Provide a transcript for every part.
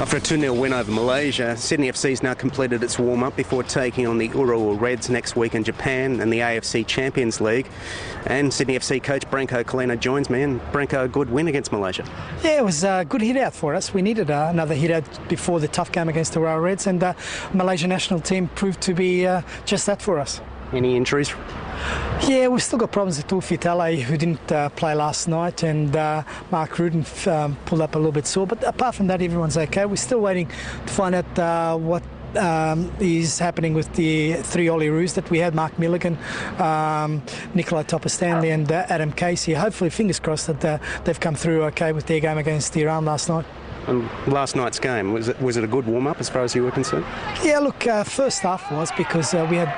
After a 2-0 win over Malaysia, Sydney FC's now completed its warm-up before taking on the Urawa Reds next week in Japan and the AFC Champions League. And Sydney FC coach Branko Culina joins me. And Branko, a good win against Malaysia. Yeah, it was a good hit-out for us. We needed another hit-out before the tough game against the Urawa Reds, and the Malaysian national team proved to be just that for us. Any injuries? Yeah, we've still got problems with Tufitale, who didn't play last night, and Mark Rudin pulled up a little bit sore. But apart from that, everyone's okay. We're still waiting to find out what is happening with the three Olyroos that we had: Mark Milligan, Nikolai Topper-Stanley and Adam Casey. Hopefully, fingers crossed that they've come through okay with their game against Iran last night. And last night's game, was it a good warm-up as far as you were concerned? Yeah, look, first half was, because we had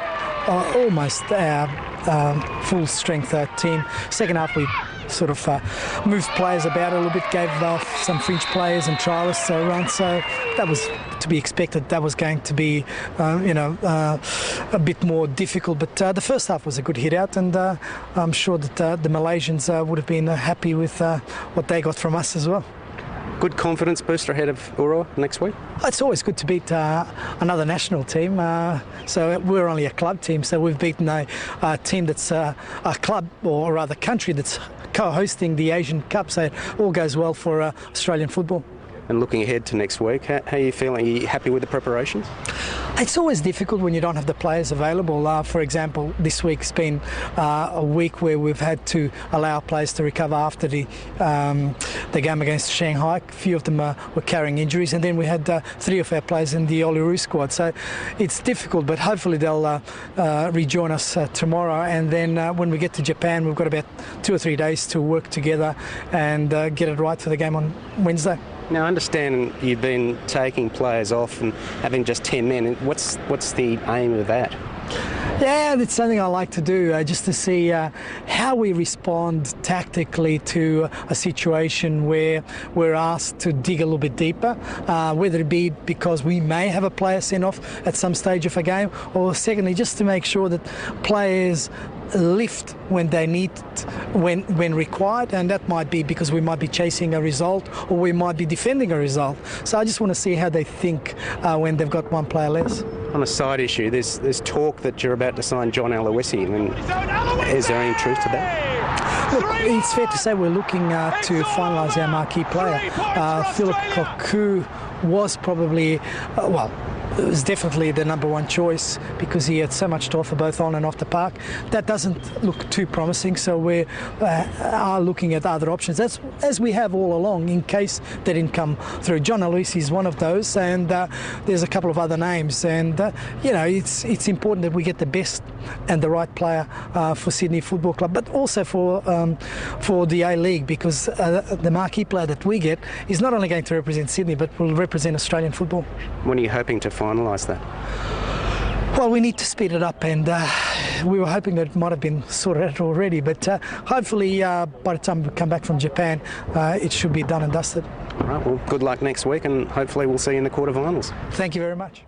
almost full-strength team. Second half, we sort of moved players about a little bit, gave off some fringe players and trialists a run, so that was to be expected. That was going to be, a bit more difficult, but the first half was a good hit-out, and I'm sure that the Malaysians would have been happy with what they got from us as well. Good confidence booster ahead of Urawa next week? It's always good to beat another national team. So we're only a club team, so we've beaten a team that's a club, or rather country, that's co-hosting the Asian Cup, so it all goes well for Australian football. And looking ahead to next week, how are you feeling? Are you happy with the preparations? It's always difficult when you don't have the players available. For example, this week's been a week where we've had to allow players to recover after the game against Shanghai. A few of them were carrying injuries, and then we had 3 of our players in the Olyroos squad. So it's difficult, but hopefully they'll rejoin us tomorrow. And then when we get to Japan, we've got about 2 or 3 days to work together and get it right for the game on Wednesday. Now, I understand you've been taking players off and having just 10 men. What's the aim of that? Yeah, it's something I like to do, just to see how we respond tactically to a situation where we're asked to dig a little bit deeper, whether it be because we may have a player sent off at some stage of a game, or secondly, just to make sure that players lift when they need, when required, and that might be because we might be chasing a result or we might be defending a result. So I just want to see how they think when they've got one player less. On a side issue, there's talk that you're about to sign John Aloisi. I mean, is there any truth to that? Look, it's fair to say we're looking to finalise our marquee player. Philip Cocu was probably, it was definitely the number one choice because he had so much to offer both on and off the park. That doesn't look too promising, so we are looking at other options, as we have all along, in case they didn't come through. John Aloisi is one of those, and there's a couple of other names. And it's important that we get the best and the right player for Sydney Football Club, but also for the A-League, because the marquee player that we get is not only going to represent Sydney, but will represent Australian football. When are you hoping to finalise that? Well, we need to speed it up, and we were hoping that it might have been sorted out already, but hopefully by the time we come back from Japan, it should be done and dusted. All right, well, good luck next week, and hopefully we'll see you in the quarterfinals. Thank you very much.